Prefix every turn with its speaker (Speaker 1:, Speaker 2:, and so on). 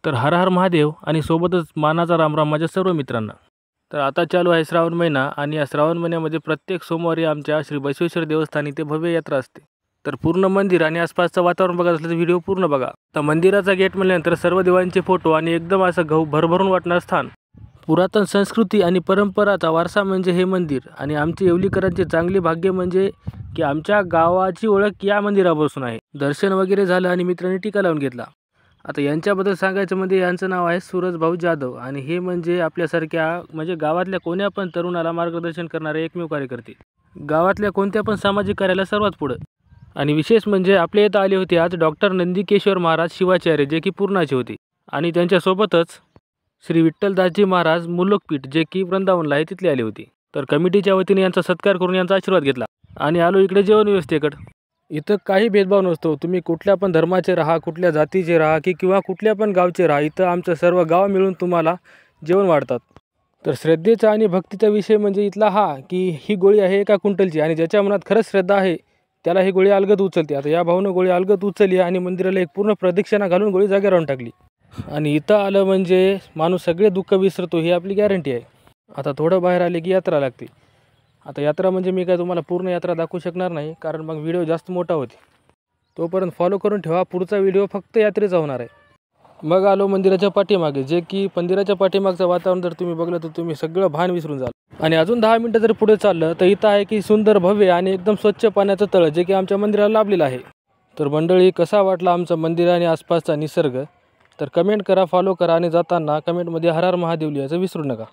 Speaker 1: तर हर हर महादेव आणि सोबतच मानाचा रामराम माझ्या सर्व मित्रांना। तर आता चालू आहे श्रावण महिना आणि या श्रावण महिन्यामध्ये प्रत्येक सोमवारी आमच्या श्री बसवेश्वर देवस्थानी ते भव्य यात्रा असते। तर पूर्ण मंदिर आणि आसपासचं वातावरण बघत असलं तर व्हिडिओ पूर्ण बघा। तर मंदिराचा गेट म्हणल्यानंतर सर्व देवांचे फोटो आणि एकदम असं भरभरून वाटणार स्थान। पुरातन संस्कृती आणि परंपराचा वारसा म्हणजे हे मंदिर आणि आमचे येवलीकरांचे चांगले भाग्य म्हणजे की आमच्या गावाची ओळख या मंदिरापासून आहे। दर्शन वगैरे झालं आणि मित्रांनी टीका लावून घेतला। आता यांच्याबद्दल सांगायचं म्हणजे यांचं नाव आहे सूरज भाऊ जाधव आणि हे म्हणजे आपल्यासारख्या म्हणजे गावातल्या कोण्या पण तरुणाला मार्गदर्शन करणारे एकमेव कार्यकर्ते। गावातल्या कोणत्या पण सामाजिक कार्याला सर्वात पुढे। आणि विशेष म्हणजे आपल्या इथं आले होते आज डॉक्टर नंदिकेश्वर महाराज शिवाचार्य जे की पूर्णाचे होते आणि त्यांच्यासोबतच श्री विठ्ठलदासजी महाराज मुलुकपीठ जे की वृंदावनला आहे तिथले आले होते। तर कमिटीच्या वतीने यांचा सत्कार करून यांचा आशीर्वाद घेतला आणि आलो इकडे जेवण व्यवस्थेकडे। इथं काही भेदभाव नसतो, तुम्ही कुठल्या पण धर्माचे राहा, कुठल्या जातीचे राहा किंवा कुठल्या पण गावचे राहा, इथं आमचं सर्व गाव मिळून तुम्हाला जेवण वाढतात। तर श्रद्धेचा आणि भक्तीचा विषय म्हणजे इथला हा की ही गोळी आहे एका क्विंटलची आणि ज्याच्या मनात खरंच श्रद्धा आहे त्याला ही गोळी अलगद उचलते। आता या भाऊनं गोळी अलगद उचलली आणि मंदिराला एक पूर्ण प्रदक्षिणा घालून गोळी जागेवर आणून टाकली आणि इथं आलं म्हणजे माणूस सगळे दुःख विसरतो ही आपली गॅरंटी आहे। आता थोडं बाहेर आले की यात्रा लागते। आता यात्रा म्हणजे मी काय तुम्हाला पूर्ण यात्रा दाखवू शकणार नाही कारण मग व्हिडिओ जास्त मोठा होते। तोपर्यंत फॉलो करून ठेवा, पुढचा व्हिडिओ फक्त यात्रेचा होणार आहे। मग आलो मंदिराच्या पाठीमागे जे की मंदिराच्या पाठीमागचं वातावरण जर तुम्ही बघलं तर तुम्ही सगळं भान विसरून जाल। आणि अजून 10 मिनटं जर पुढे चाललं तर इथं आहे की सुंदर भव्य आणि एकदम स्वच्छ पाण्याचं तळ जे की आमच्या मंदिराला लाभलेलं आहे। तर मंडळी कसा वाटला आमचं मंदिर आणि आसपासचा निसर्ग तर कमेंट करा, फॉलो करा आणि जाताना कमेंटमध्ये हर हर महादेव लिहायचं विसरू नका।